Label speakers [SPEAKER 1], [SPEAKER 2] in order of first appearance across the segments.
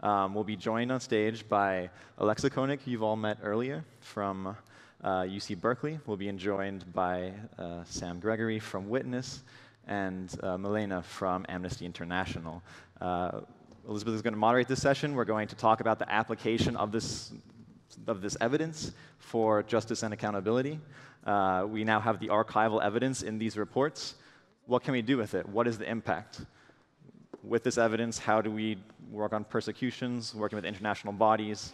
[SPEAKER 1] We'll be joined on stage by Alexa Koenig, who you've all met earlier, from UC Berkeley. We'll be joined by Sam Gregory from Witness, and Milena from Amnesty International. Elizabeth is going to moderate this session. We're going to talk about the application of this evidence for justice and accountability. We now have the archival evidence in these reports. What can we do with it? What is the impact? With this evidence, how do we work on persecutions, working with international bodies,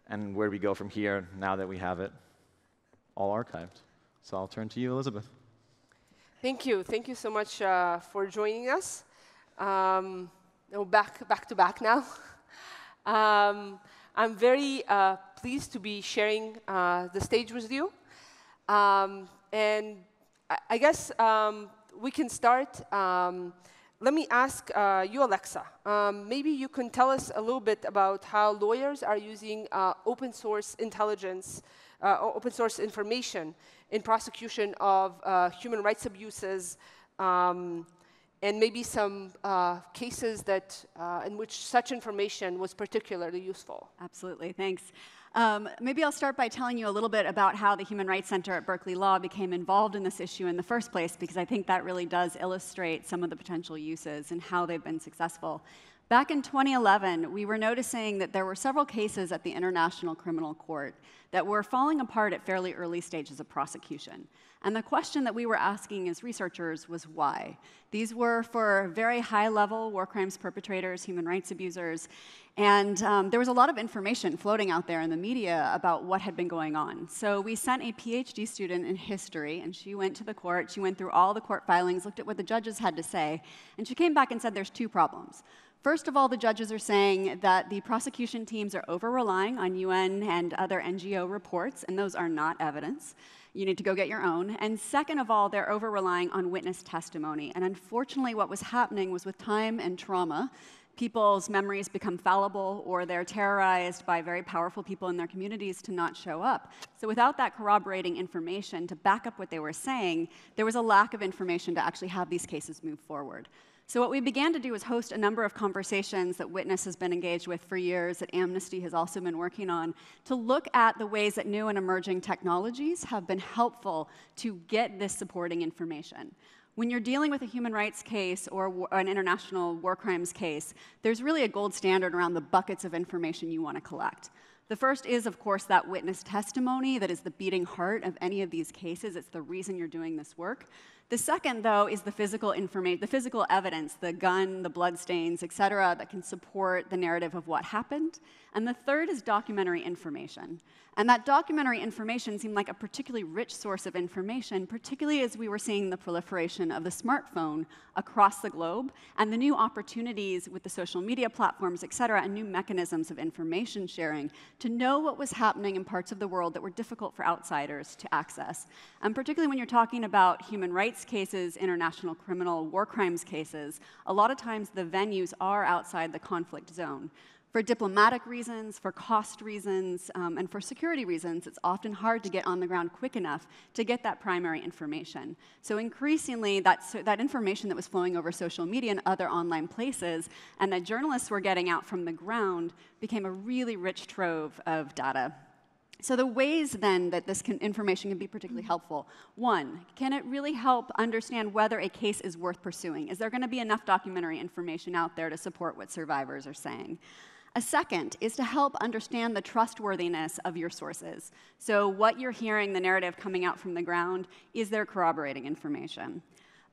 [SPEAKER 1] and where do we go from here now that we have it all archived? So I'll turn to you, Elizabeth.
[SPEAKER 2] Thank you. Thank you so much for joining us. Back to back now. I'm very pleased to be sharing the stage with you. And I guess we can start. Let me ask you, Alexa. Maybe you can tell us a little bit about how lawyers are using open source intelligence, open source information in prosecution of human rights abuses, and maybe some cases that in which such information was particularly useful.
[SPEAKER 3] Absolutely, thanks. Maybe I'll start by telling you a little bit about how the Human Rights Center at Berkeley Law became involved in this issue in the first place, because I think that really does illustrate some of the potential uses and how they've been successful. Back in 2011, we were noticing that there were several cases at the International Criminal Court that were falling apart at fairly early stages of prosecution. And the question that we were asking as researchers was why. These were for very high-level war crimes perpetrators, human rights abusers, and there was a lot of information floating out there in the media about what had been going on. So we sent a PhD student in history, and she went to the court. She went through all the court filings, looked at what the judges had to say, and she came back and said there's two problems. First of all, the judges are saying that the prosecution teams are over-relying on UN and other NGO reports, and those are not evidence. You need to go get your own. And second of all, they're over-relying on witness testimony. And unfortunately, what was happening was with time and trauma, people's memories become fallible, or they're terrorized by very powerful people in their communities to not show up. So without that corroborating information to back up what they were saying, there was a lack of information to actually have these cases move forward. So what we began to do was host a number of conversations that Witness has been engaged with for years, that Amnesty has also been working on, to look at the ways that new and emerging technologies have been helpful to get this supporting information. When you're dealing with a human rights case or an international war crimes case, there's really a gold standard around the buckets of information you want to collect. The first is, of course, that witness testimony that is the beating heart of any of these cases. It's the reason you're doing this work. The second, though, is the physical evidence, the gun, the bloodstains, et cetera, that can support the narrative of what happened. And the third is documentary information. And that documentary information seemed like a particularly rich source of information, particularly as we were seeing the proliferation of the smartphone across the globe and the new opportunities with the social media platforms, et cetera, and new mechanisms of information sharing to know what was happening in parts of the world that were difficult for outsiders to access. And particularly when you're talking about human rights cases, international criminal war crimes cases, a lot of times the venues are outside the conflict zone. For diplomatic reasons, for cost reasons, and for security reasons, it's often hard to get on the ground quick enough to get that primary information. So increasingly, that information that was flowing over social media and other online places, and that journalists were getting out from the ground, became a really rich trove of data. So the ways, then, that this information can be particularly helpful. One, can it really help understand whether a case is worth pursuing? Is there going to be enough documentary information out there to support what survivors are saying? A second is to help understand the trustworthiness of your sources. So what you're hearing, the narrative coming out from the ground, is there corroborating information?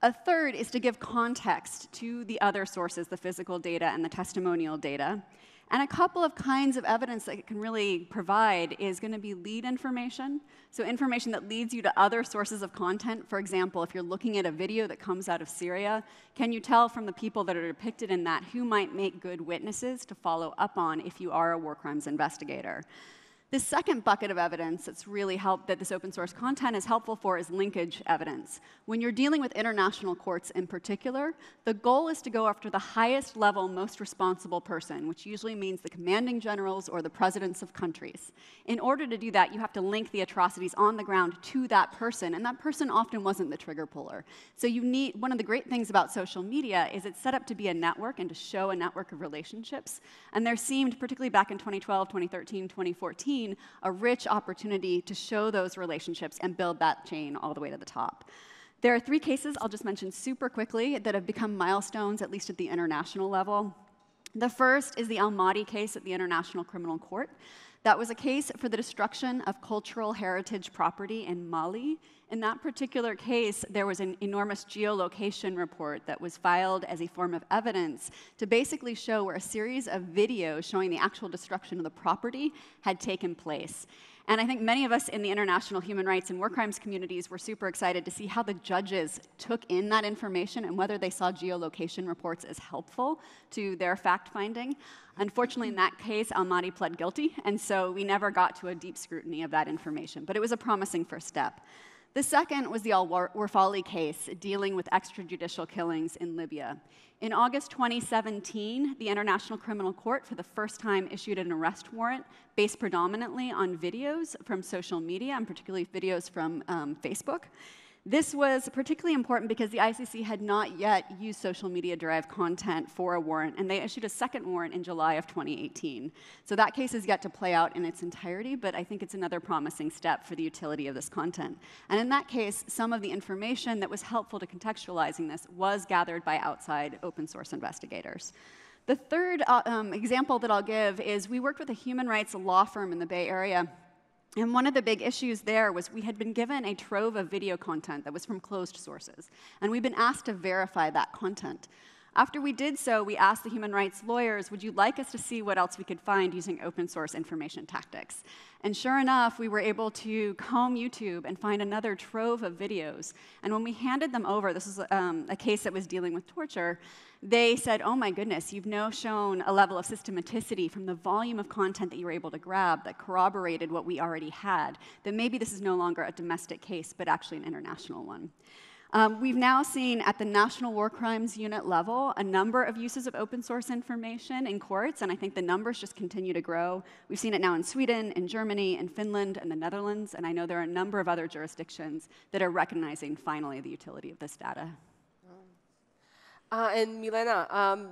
[SPEAKER 3] A third is to give context to the other sources, the physical data and the testimonial data. And a couple of kinds of evidence that it can really provide is going to be lead information, so information that leads you to other sources of content. For example, if you're looking at a video that comes out of Syria, can you tell from the people that are depicted in that who might make good witnesses to follow up on if you are a war crimes investigator? The second bucket of evidence that's really helped that this open source content is helpful for is linkage evidence. When you're dealing with international courts in particular, the goal is to go after the highest level, most responsible person, which usually means the commanding generals or the presidents of countries. In order to do that, you have to link the atrocities on the ground to that person, and that person often wasn't the trigger puller. So you need, one of the great things about social media is it's set up to be a network and to show a network of relationships. And there seemed, particularly back in 2012, 2013, 2014, a rich opportunity to show those relationships and build that chain all the way to the top. There are 3 cases I'll just mention super quickly that have become milestones, at least at the international level. The first is the Almaty case at the International Criminal Court. That was a case for the destruction of cultural heritage property in Mali. In that particular case, there was an enormous geolocation report that was filed as a form of evidence to basically show where a series of videos showing the actual destruction of the property had taken place. And I think many of us in the international human rights and war crimes communities were super excited to see how the judges took in that information and whether they saw geolocation reports as helpful to their fact-finding. Unfortunately, in that case, Almaty pled guilty, and so we never got to a deep scrutiny of that information, but it was a promising first step. The second was the Al-Warfali case, dealing with extrajudicial killings in Libya. In August 2017, the International Criminal Court, for the first time, issued an arrest warrant based predominantly on videos from social media, and particularly videos from Facebook. This was particularly important because the ICC had not yet used social media-derived content for a warrant, and they issued a second warrant in July of 2018. So that case is yet to play out in its entirety, but I think it's another promising step for the utility of this content. And in that case, some of the information that was helpful to contextualizing this was gathered by outside open source investigators. The third example that I'll give is we worked with a human rights law firm in the Bay Area. And one of the big issues there was we had been given a trove of video content that was from closed sources, and we'd been asked to verify that content. After we did so, we asked the human rights lawyers, would you like us to see what else we could find using open source information tactics? And sure enough, we were able to comb YouTube and find another trove of videos. And when we handed them over, this is a case that was dealing with torture, they said, oh my goodness, you've now shown a level of systematicity from the volume of content that you were able to grab that corroborated what we already had, that maybe this is no longer a domestic case, but actually an international one. We've now seen at the National War Crimes Unit level a number of uses of open source information in courts, and I think the numbers just continue to grow. We've seen it now in Sweden, in Germany, in Finland, and the Netherlands, and I know there are a number of other jurisdictions that are recognizing finally the utility of this data.
[SPEAKER 2] And Milena,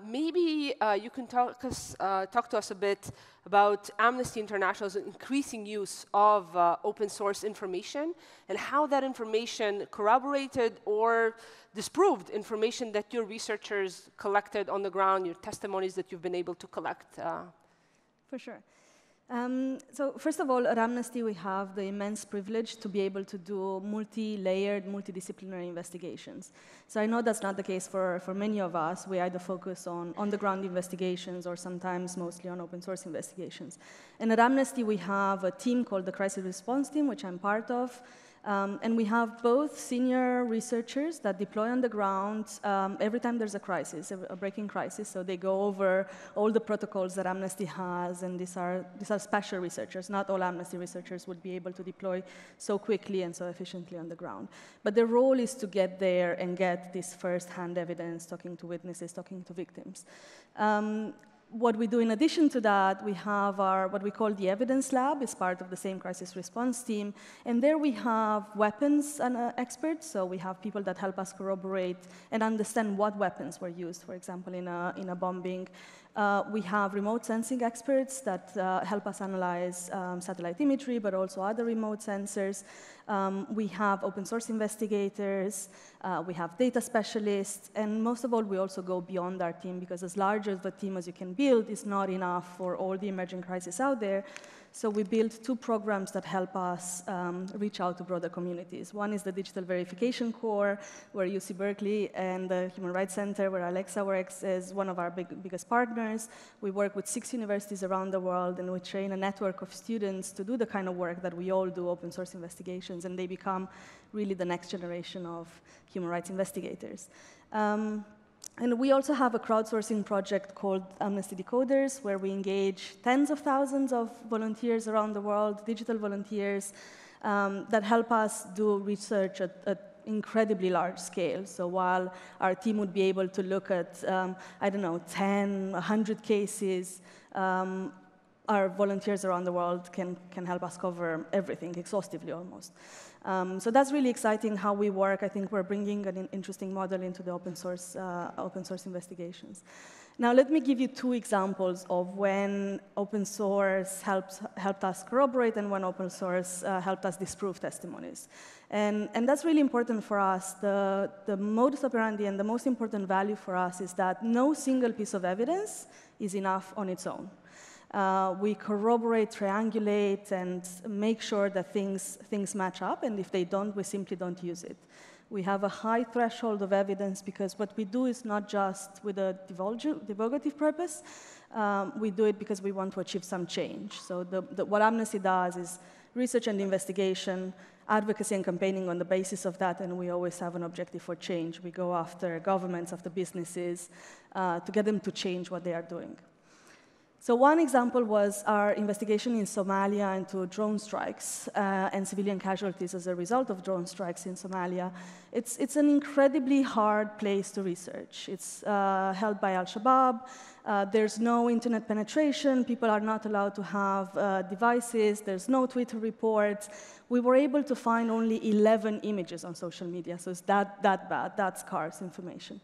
[SPEAKER 2] maybe you can talk to us a bit about Amnesty International's increasing use of open source information and how that information corroborated or disproved information that your researchers collected on the ground, your testimonies that you've been able to collect.
[SPEAKER 4] For sure. So first of all, at Amnesty, we have the immense privilege to be able to do multi-layered, multidisciplinary investigations. So I know that's not the case for many of us. We either focus on on-the-ground investigations or sometimes mostly on open source investigations. And at Amnesty, we have a team called the Crisis Response Team, which I'm part of. And we have both senior researchers that deploy on the ground every time there's a crisis, a breaking crisis. So they go over all the protocols that Amnesty has, and these are special researchers. Not all Amnesty researchers would be able to deploy so quickly and so efficiently on the ground. But their role is to get there and get this first-hand evidence, talking to witnesses, talking to victims. What we do in addition to that, we have what we call the evidence lab. It's part of the same crisis response team. And there we have weapons experts. So we have people that help us corroborate and understand what weapons were used, for example, in a bombing. We have remote sensing experts that help us analyze satellite imagery, but also other remote sensors. We have open source investigators. We have data specialists. And most of all, we also go beyond our team, because as large of a team as you can build is not enough for all the emerging crises out there. So we built 2 programs that help us reach out to broader communities. One is the Digital Verification Core, where UC Berkeley and the Human Rights Center, where Alexa works, is one of our biggest partners. We work with 6 universities around the world, and we train a network of students to do the kind of work that we all do, open source investigations, and they become really the next generation of human rights investigators. And we also have a crowdsourcing project called Amnesty Decoders, where we engage tens of thousands of volunteers around the world, digital volunteers, that help us do research at incredibly large scale. So while our team would be able to look at, I don't know, 10, 100 cases, our volunteers around the world can help us cover everything, exhaustively almost. So that's really exciting how we work. I think we're bringing an interesting model into the open source investigations. Now, let me give you two examples of when open source helped us corroborate and when open source helped us disprove testimonies. And that's really important for us. The modus operandi and the most important value for us is that no single piece of evidence is enough on its own. We corroborate, triangulate, and make sure that things match up, and if they don't, we simply don't use it. We have a high threshold of evidence because what we do is not just with a divulgative purpose. We do it because we want to achieve some change. So what Amnesty does is research and investigation, advocacy and campaigning on the basis of that, and we always have an objective for change. We go after governments, after businesses, to get them to change what they are doing. So one example was our investigation in Somalia into drone strikes and civilian casualties as a result of drone strikes in Somalia. It's an incredibly hard place to research. It's held by Al-Shabaab. There's no internet penetration. People are not allowed to have devices. There's no Twitter reports. We were able to find only 11 images on social media, so it's that bad, that scarce information.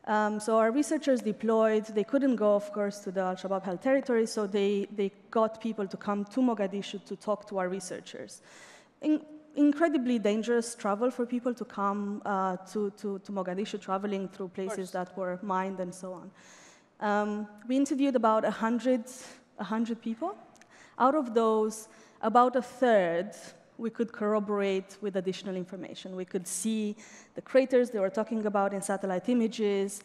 [SPEAKER 4] So our researchers deployed. They couldn't go, of course, to the Al-Shabaab held territory, so they got people to come to Mogadishu to talk to our researchers. Incredibly dangerous travel for people to come to Mogadishu, traveling through places that were mined and so on. We interviewed about 100 people. Out of those, about a third we could corroborate with additional information. We could see the craters they were talking about in satellite images.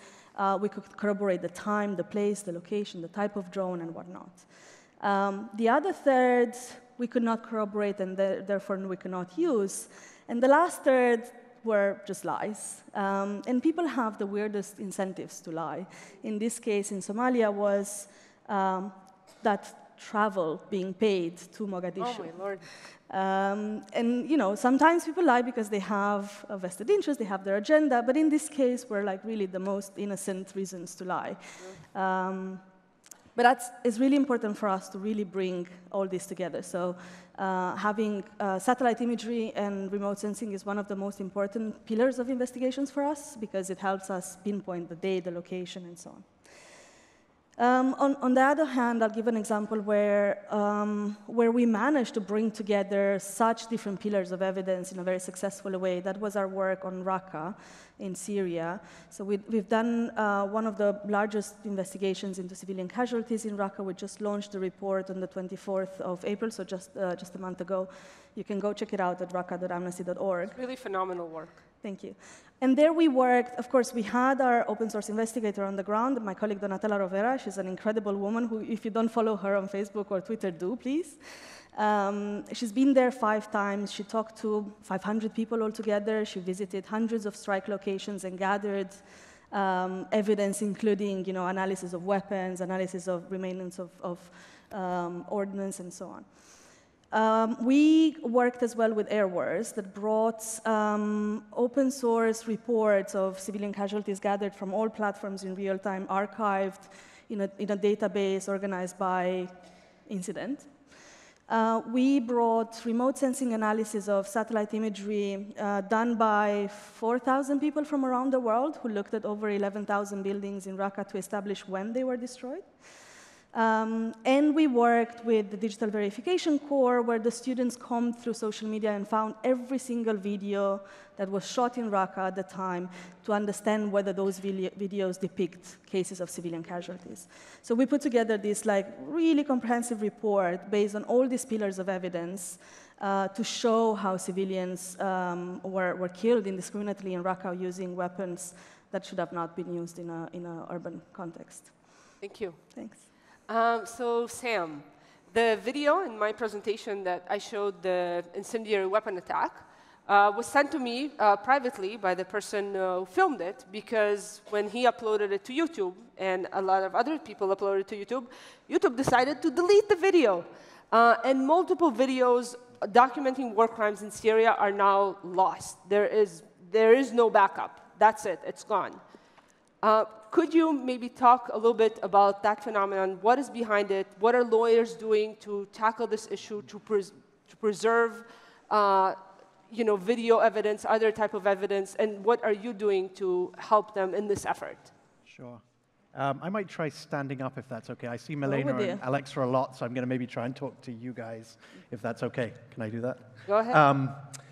[SPEAKER 4] We could corroborate the time, the place, the location, the type of drone, and whatnot. The other third we could not corroborate, and therefore we could not use. And the last third were just lies. And people have the weirdest incentives to lie. In this case, in Somalia, was that travel being paid to Mogadishu.
[SPEAKER 2] Oh, my Lord.
[SPEAKER 4] And sometimes people lie because they have a vested interest, they have their agenda, but in this case, were like really the most innocent reasons to lie. But it's really important for us to really bring all this together. So having satellite imagery and remote sensing is one of the most important pillars of investigations for us because it helps us pinpoint the day, the location, and so on. On the other hand, I'll give an example where we managed to bring together such different pillars of evidence in a very successful way. That was our work on Raqqa in Syria. So we've done one of the largest investigations into civilian casualties in Raqqa. We just launched the report on the 24th of April, so just a month ago. You can go check it out at raqqa.amnesty.org.
[SPEAKER 2] Really phenomenal work.
[SPEAKER 4] Thank you. And there we worked, of course, we had our open source investigator on the ground, my colleague Donatella Rovera. She's an incredible woman who, if you don't follow her on Facebook or Twitter, do, please. She's been there 5 times. She talked to 500 people altogether. She visited hundreds of strike locations and gathered evidence, including analysis of weapons, analysis of remains of ordnance, and so on. We worked as well with Airwars that brought open source reports of civilian casualties gathered from all platforms in real time, archived in a database organized by incident. We brought remote sensing analysis of satellite imagery done by 4,000 people from around the world who looked at over 11,000 buildings in Raqqa to establish when they were destroyed. And we worked with the Digital Verification Core, where the students combed through social media and found every single video that was shot in Raqqa at the time to understand whether those videos depict cases of civilian casualties. So we put together this really comprehensive report based on all these pillars of evidence to show how civilians were killed indiscriminately in Raqqa using weapons that should have not been used in an urban context.
[SPEAKER 2] Thank you.
[SPEAKER 4] Thanks.
[SPEAKER 2] So Sam, the video in my presentation that I showed the incendiary weapon attack, was sent to me privately by the person who filmed it, because when he uploaded it to YouTube, and a lot of other people uploaded it to YouTube, YouTube decided to delete the video. And multiple videos documenting war crimes in Syria are now lost. There is no backup. That's it. It's gone. Could you maybe talk a little bit about that phenomenon? What is behind it? What are lawyers doing to tackle this issue, to preserve video evidence, other type of evidence, and what are you doing to help them in this effort?
[SPEAKER 5] Sure. I might try standing up if that's okay. I see Milena and Alexa a lot, so I'm going to maybe try and talk to you guys if that's okay. Can I do that?
[SPEAKER 2] Go ahead.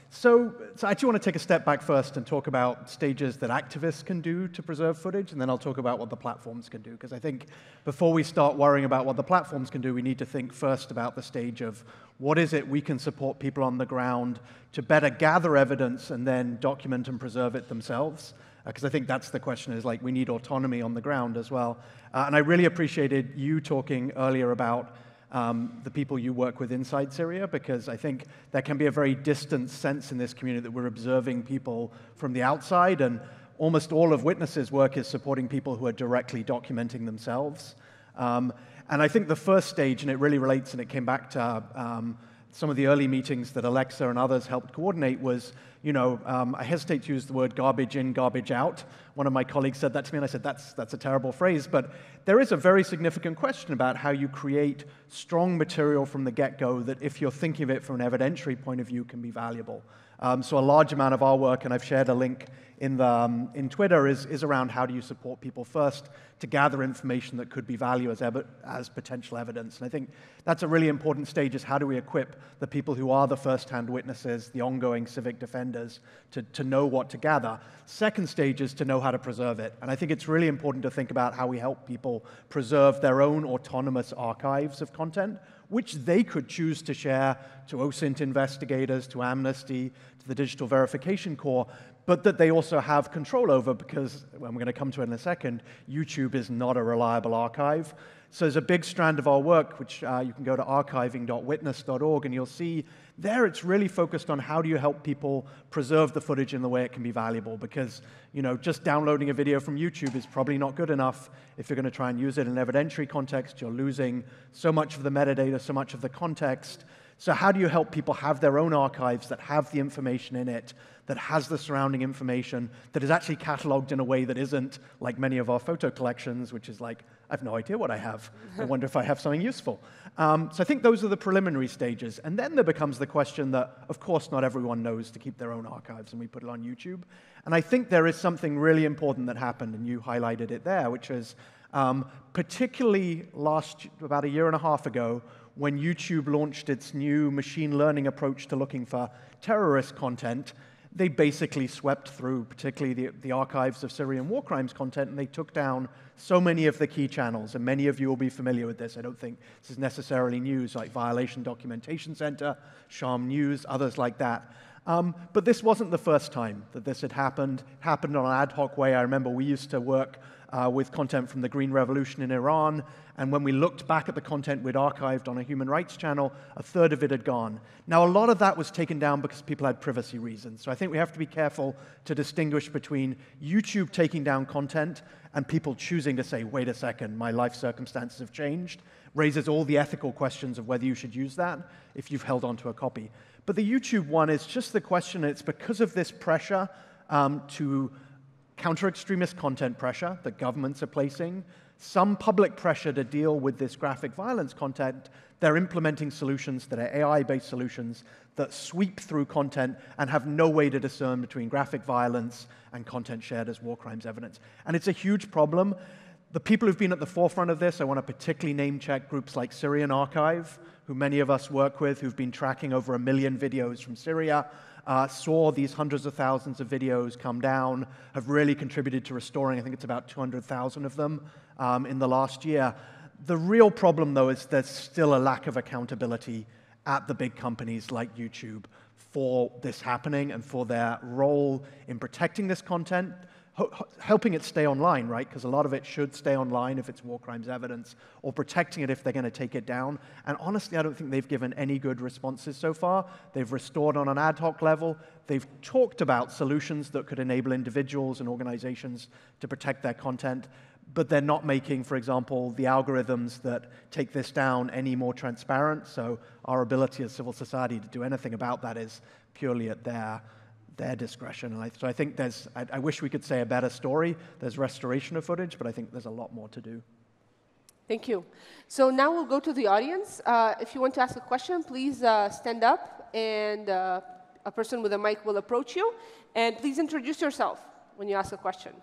[SPEAKER 5] So I actually want to take a step back first and talk about stages that activists can do to preserve footage, and then I'll talk about what the platforms can do. Because I think before we start worrying about what the platforms can do, we need to think first about the stage of what is it we can support people on the ground to better gather evidence and then document and preserve it themselves. Because I think that's the question, is like we need autonomy on the ground as well. And I really appreciated you talking earlier about the people you work with inside Syria, because I think there can be a very distant sense in this community that we're observing people from the outside, and almost all of Witness's work is supporting people who are directly documenting themselves. And I think the first stage, and it really relates, and it came back to some of the early meetings that Alexa and others helped coordinate, was, I hesitate to use the word garbage in, garbage out. One of my colleagues said that to me, and I said, that's a terrible phrase, but there is a very significant question about how you create strong material from the get-go that, if you're thinking of it from an evidentiary point of view, can be valuable. So a large amount of our work, and I've shared a link in Twitter, is around how do you support people first to gather information that could be valued as potential evidence. And I think that's a really important stage, is how do we equip the people who are the first-hand witnesses, the ongoing civic defenders, to know what to gather. Second stage is to know how to preserve it. And I think it's really important to think about how we help people preserve their own autonomous archives of content, which they could choose to share to OSINT investigators, to Amnesty, to the Digital Verification Corps, but that they also have control over, because, well, I'm going to come to it in a second, YouTube is not a reliable archive. So there's a big strand of our work, which you can go to archiving.witness.org, and you'll see there it's really focused on how do you help people preserve the footage in the way it can be valuable, because just downloading a video from YouTube is probably not good enough. If you're going to try and use it in an evidentiary context, you're losing so much of the metadata, so much of the context. So how do you help people have their own archives that have the information in it, that has the surrounding information, that is actually cataloged in a way that isn't like many of our photo collections, which is like, I have no idea what I have. I wonder if I have something useful. So I think those are the preliminary stages. And then there becomes the question that, of course, not everyone knows to keep their own archives, and we put it on YouTube. And I think there is something really important that happened, and you highlighted it there, which is particularly about a year and a half ago, when YouTube launched its new machine learning approach to looking for terrorist content, they basically swept through, particularly the archives of Syrian war crimes content, and they took down so many of the key channels, and many of you will be familiar with this. I don't think this is necessarily news, like Violation Documentation Center, Sham News, others like that. But this wasn't the first time that this had happened. It happened on an ad hoc way. I remember we used to work with content from the Green Revolution in Iran, and when we looked back at the content we'd archived on a human rights channel, a third of it had gone. Now, a lot of that was taken down because people had privacy reasons. So I think we have to be careful to distinguish between YouTube taking down content and people choosing to say, wait a second, my life circumstances have changed. Raises all the ethical questions of whether you should use that if you've held onto a copy. But the YouTube one is just the question, it's because of this pressure to counter-extremist content pressure that governments are placing, some public pressure to deal with this graphic violence content. They're implementing solutions that are AI-based solutions that sweep through content and have no way to discern between graphic violence and content shared as war crimes evidence. And it's a huge problem. The people who've been at the forefront of this, I want to particularly name-check groups like Syrian Archive, who many of us work with, who've been tracking over 1 million videos from Syria, saw these hundreds of thousands of videos come down, have really contributed to restoring, I think it's about 200,000 of them in the last year. The real problem, though, is there's still a lack of accountability at the big companies like YouTube for this happening and for their role in protecting this content, helping it stay online, right? Because a lot of it should stay online if it's war crimes evidence, or protecting it if they're going to take it down. And honestly, I don't think they've given any good responses so far. They've restored on an ad hoc level. They've talked about solutions that could enable individuals and organizations to protect their content, but they're not making, for example, the algorithms that take this down any more transparent. So our ability as civil society to do anything about that is purely at their discretion. And so I think I wish we could say a better story. There's restoration of footage, but I think there's a lot more to do.
[SPEAKER 2] Thank you. So now we'll go to the audience. If you want to ask a question, please stand up, and a person with a mic will approach you. And please introduce yourself when you ask a question.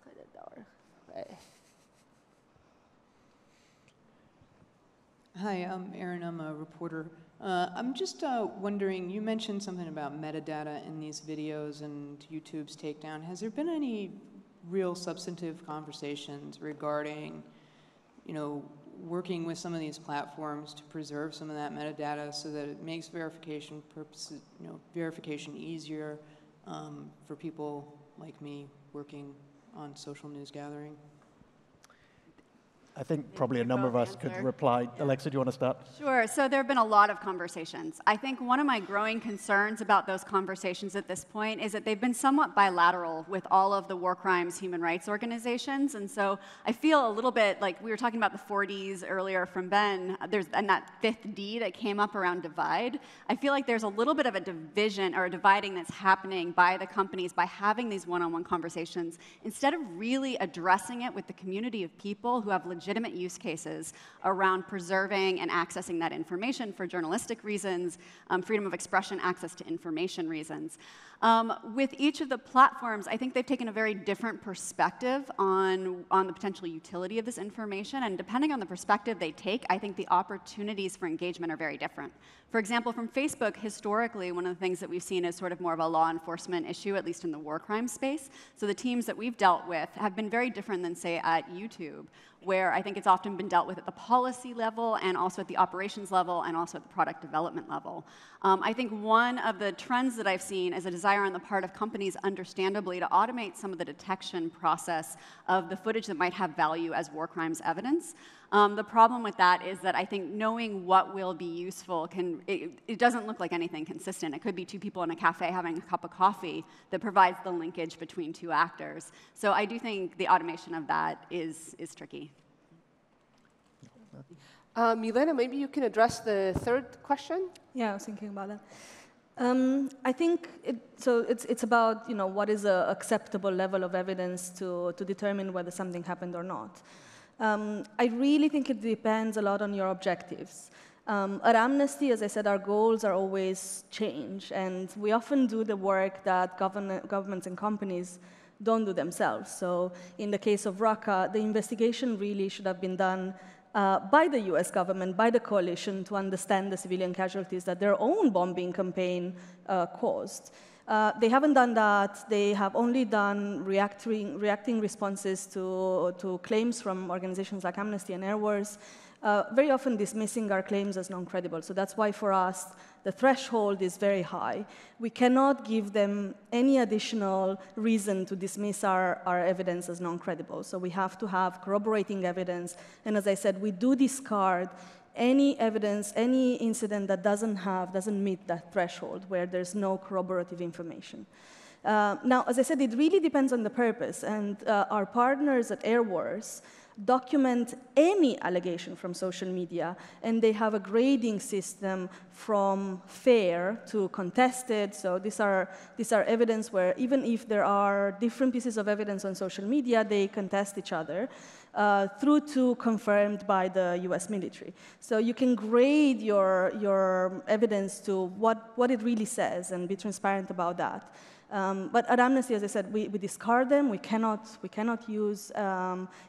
[SPEAKER 2] Kind of dark. Okay.
[SPEAKER 6] Hi, I'm Marin. I'm a reporter. I'm just wondering, you mentioned something about metadata in these videos and YouTube's takedown. Has there been any real substantive conversations regarding, working with some of these platforms to preserve some of that metadata so that it makes verification purposes, verification easier for people like me working on social news gathering?
[SPEAKER 5] I think probably a number of us could reply. Yeah. Alexa, do you want to start?
[SPEAKER 3] Sure. So there have been a lot of conversations. I think one of my growing concerns about those conversations at this point is that they've been somewhat bilateral with all of the war crimes human rights organizations. And so I feel a little bit like we were talking about the 40s earlier from Ben, and that fifth D that came up around divide. I feel like there's a little bit of a division or a dividing that's happening by the companies by having these one-on-one conversations instead of really addressing it with the community of people who have legitimate use cases around preserving and accessing that information for journalistic reasons, freedom of expression, access to information reasons. With each of the platforms, I think they've taken a very different perspective on the potential utility of this information, and depending on the perspective they take, I think the opportunities for engagement are very different. For example, from Facebook, historically, one of the things that we've seen is sort of more of a law enforcement issue, at least in the war crime space. So the teams that we've dealt with have been very different than, say, at YouTube, where I think it's often been dealt with at the policy level and also at the operations level and also at the product development level. I think one of the trends that I've seen is a desire on the part of companies, understandably, to automate some of the detection process of the footage that might have value as war crimes evidence. The problem with that is that I think knowing what will be useful it doesn't look like anything consistent. It could be two people in a cafe having a cup of coffee that provides the linkage between two actors. So I do think the automation of that is tricky.
[SPEAKER 2] Milena, maybe you can address the third question?
[SPEAKER 4] Yeah, I was thinking about that. I think it's about what is an acceptable level of evidence to determine whether something happened or not. I really think it depends a lot on your objectives. At Amnesty, as I said, our goals are always change, and we often do the work that governments and companies don't do themselves. So in the case of Raqqa, the investigation really should have been done by the US government, by the coalition, to understand the civilian casualties that their own bombing campaign caused. They haven't done that. They have only done reacting responses to claims from organizations like Amnesty and Air Wars, very often dismissing our claims as non-credible. So that's why for us, the threshold is very high. We cannot give them any additional reason to dismiss our evidence as non-credible. So we have to have corroborating evidence. And as I said, we do discard any evidence, any incident that doesn't meet that threshold, where there's no corroborative information. Now, as I said, it really depends on the purpose. And our partners at Air Wars document any allegation from social media, and they have a grading system from fair to contested. So these are evidence where even if there are different pieces of evidence on social media, they contest each other through to confirmed by the US military. So you can grade your evidence to what it really says and be transparent about that. But at Amnesty, as I said, we discard them. We cannot use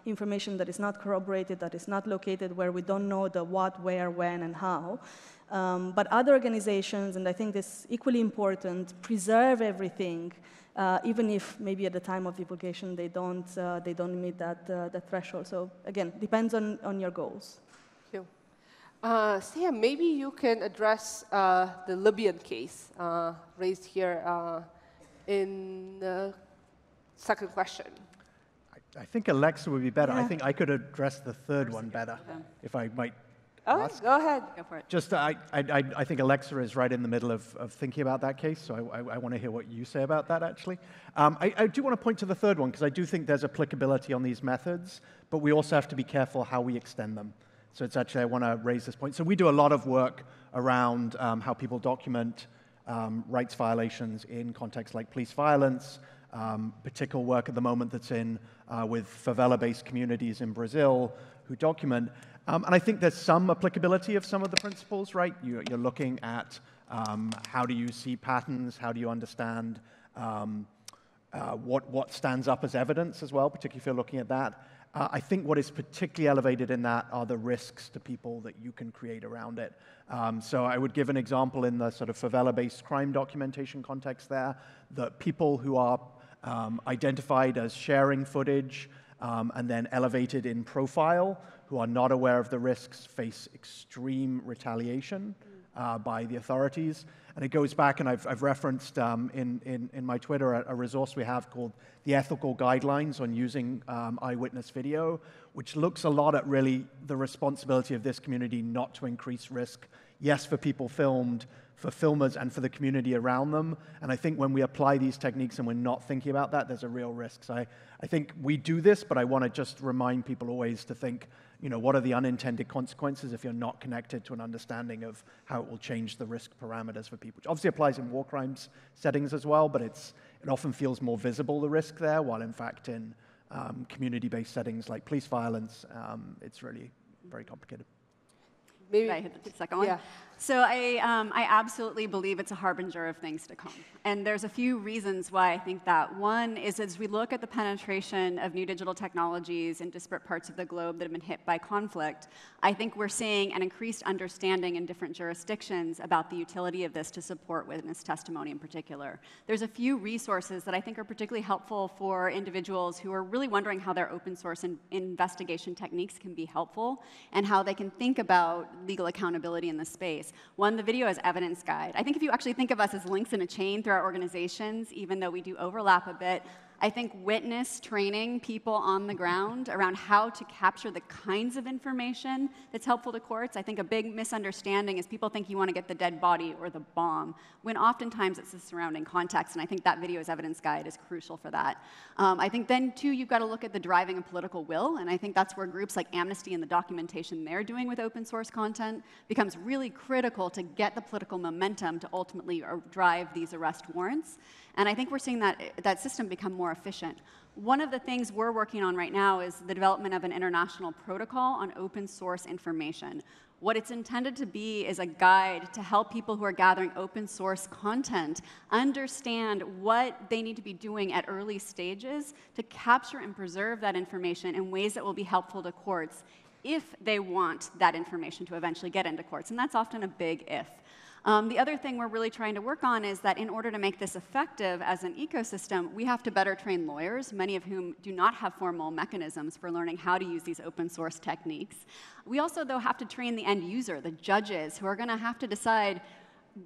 [SPEAKER 4] information that is not corroborated, that is not located, where we don't know the what, where, when, and how. But other organizations, and I think this is equally important, preserve everything, even if maybe at the time of divulgation they don't meet that threshold. So again, depends on your goals.
[SPEAKER 2] Thank you. Sam, maybe you can address the Libyan case raised here in the second question.
[SPEAKER 5] I think Alexa would be better. I think I could address the third one better, if I might ask.
[SPEAKER 2] Go ahead.
[SPEAKER 3] Go for it.
[SPEAKER 5] Just, I think Alexa is right in the middle of thinking about that case, so I want to hear what you say about that, actually. I do want to point to the third one, because I do think there's applicability on these methods, but we also have to be careful how we extend them. So it's actually, I want to raise this point. So we do a lot of work around how people document rights violations in contexts like police violence, particular work at the moment that's in with favela-based communities in Brazil who document. And I think there's some applicability of some of the principles, right? You're looking at how do you see patterns, how do you understand what stands up as evidence as well, particularly if you're looking at that. I think what is particularly elevated in that are the risks to people that you can create around it. So I would give an example in the sort of favela-based crime documentation context there, that people who are identified as sharing footage and then elevated in profile, who are not aware of the risks, face extreme retaliation by the authorities. And it goes back, and I've referenced in my Twitter a resource we have called the Ethical Guidelines on Using Eyewitness Video, which looks a lot at really the responsibility of this community not to increase risk, yes, for people filmed, for filmers, and for the community around them. And I think when we apply these techniques and we're not thinking about that, there's a real risk. So I think we do this, but I want to just remind people always to think, you know, what are the unintended consequences if you're not connected to an understanding of how it will change the risk parameters for people, which obviously applies in war crimes settings as well, but it often feels more visible, the risk there, while in fact in community-based settings like police violence, it's really very complicated.
[SPEAKER 2] Maybe
[SPEAKER 3] I hit the second one.
[SPEAKER 2] Yeah.
[SPEAKER 3] So I absolutely believe it's a harbinger of things to come. And there's a few reasons why I think that. One is as we look at the penetration of new digital technologies in disparate parts of the globe that have been hit by conflict, I think we're seeing an increased understanding in different jurisdictions about the utility of this to support witness testimony in particular. There's a few resources that I think are particularly helpful for individuals who are really wondering how their open source investigation techniques can be helpful and how they can think about legal accountability in this space. One, the video is evidence guide. I think if you actually think of us as links in a chain through our organizations, even though we do overlap a bit, I think witness training people on the ground around how to capture the kinds of information that's helpful to courts. I think a big misunderstanding is people think you want to get the dead body or the bomb, when oftentimes it's the surrounding context, and I think that video as evidence guide is crucial for that. I think then, too, you've got to look at the driving of political will, and I think that's where groups like Amnesty and the documentation they're doing with open source content becomes really critical to get the political momentum to ultimately drive these arrest warrants. And I think we're seeing that system become more efficient. One of the things we're working on right now is the development of an international protocol on open source information. What it's intended to be is a guide to help people who are gathering open source content understand what they need to be doing at early stages to capture and preserve that information in ways that will be helpful to courts if they want that information to eventually get into courts. And that's often a big if. The other thing we're really trying to work on is that in order to make this effective as an ecosystem, we have to better train lawyers, many of whom do not have formal mechanisms for learning how to use these open source techniques. We also, though, have to train the end user, the judges, who are going to have to decide,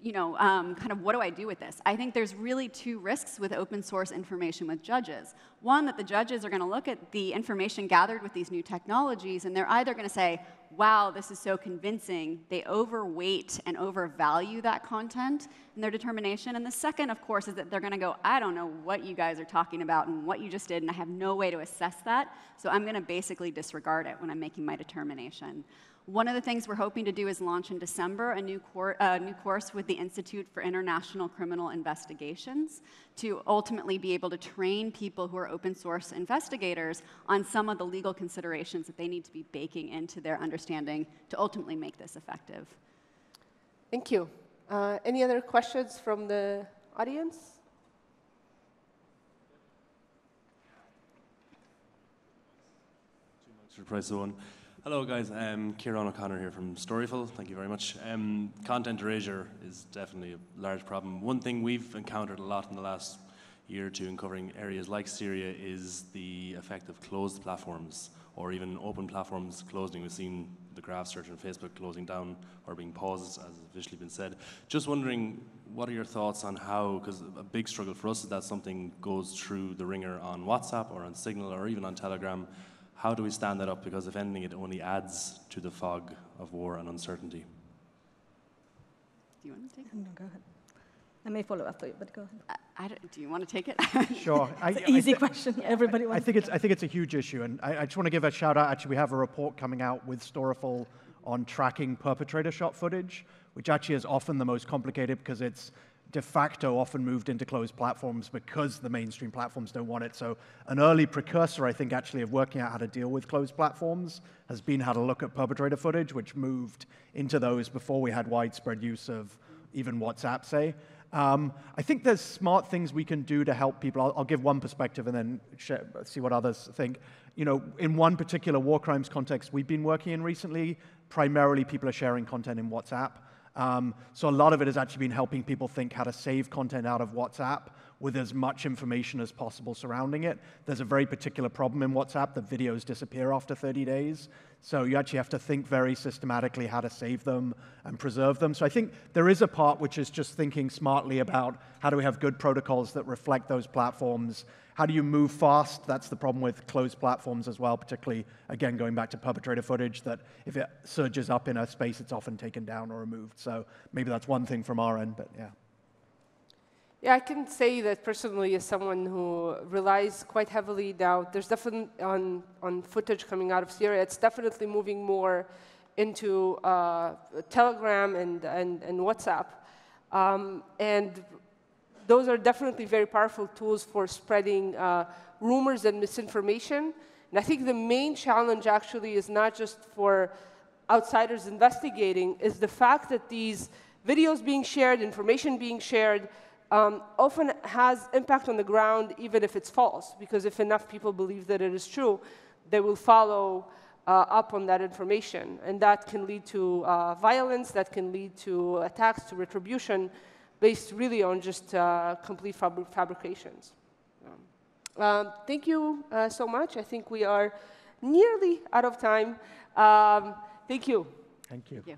[SPEAKER 3] you know, kind of what do I do with this? I think there's really two risks with open source information with judges. One, that the judges are going to look at the information gathered with these new technologies, and they're either going to say, wow, this is so convincing, they overweight and overvalue that content in their determination. And the second, of course, is that they're going to go, I don't know what you guys are talking about and what you just did, and I have no way to assess that, so I'm going to basically disregard it when I'm making my determination. One of the things we're hoping to do is launch in December a new course with the Institute for International Criminal Investigations to ultimately be able to train people who are open source investigators on some of the legal considerations that they need to be baking into their understanding to ultimately make this effective.
[SPEAKER 2] Thank you. Any other questions from the audience?
[SPEAKER 7] Hello guys, Kieran O'Connor here from Storyful. Thank you very much. Content erasure is definitely a large problem. One thing we've encountered a lot in the last year or two in covering areas like Syria is the effect of closed platforms or even open platforms closing. We've seen the GraphSearch and Facebook closing down or being paused, as has officially been said. Just wondering, what are your thoughts on how, because a big struggle for us is that something goes through the ringer on WhatsApp or on Signal or even on Telegram. How do we stand that up? Because if anything, it only adds to the fog of war and uncertainty.
[SPEAKER 3] Do you want to take it?
[SPEAKER 4] No, go ahead. I may follow after you, but go ahead.
[SPEAKER 3] Do you want to take it?
[SPEAKER 5] Sure.
[SPEAKER 4] It's an easy question. Everybody wants
[SPEAKER 5] I think it's a huge issue, and I just want to give a shout out. Actually, we have a report coming out with Storyful on tracking perpetrator shot footage, which actually is often the most complicated because it's de facto often moved into closed platforms because the mainstream platforms don't want it. So an early precursor, I think, actually of working out how to deal with closed platforms has been how to look at perpetrator footage, which moved into those before we had widespread use of even WhatsApp, say. I think there's smart things we can do to help people. I'll give one perspective and then see what others think. You know, in one particular war crimes context we've been working in recently, primarily people are sharing content in WhatsApp. So a lot of it has actually been helping people think how to save content out of WhatsApp with as much information as possible surrounding it. There's a very particular problem in WhatsApp that videos disappear after 30 days. So you actually have to think very systematically how to save them and preserve them. So I think there is a part which is just thinking smartly about how do we have good protocols that reflect those platforms. How do you move fast? That's the problem with closed platforms as well, particularly, again, going back to perpetrator footage, that if it surges up in a space, it's often taken down or removed. So maybe that's one thing from our end, but yeah.
[SPEAKER 2] Yeah, I can say that personally, as someone who relies quite heavily now, there's definitely on footage coming out of Syria, it's definitely moving more into Telegram and WhatsApp. And those are definitely very powerful tools for spreading rumors and misinformation. And I think the main challenge actually is not just for outsiders investigating, is the fact that these videos being shared, information being shared, often has impact on the ground, even if it's false. Because if enough people believe that it is true, they will follow up on that information. And that can lead to violence, that can lead to attacks, to retribution, based really on just complete fabrications. Thank you so much. I think we are nearly out of time. Thank you.
[SPEAKER 5] Thank you.
[SPEAKER 3] Thank you.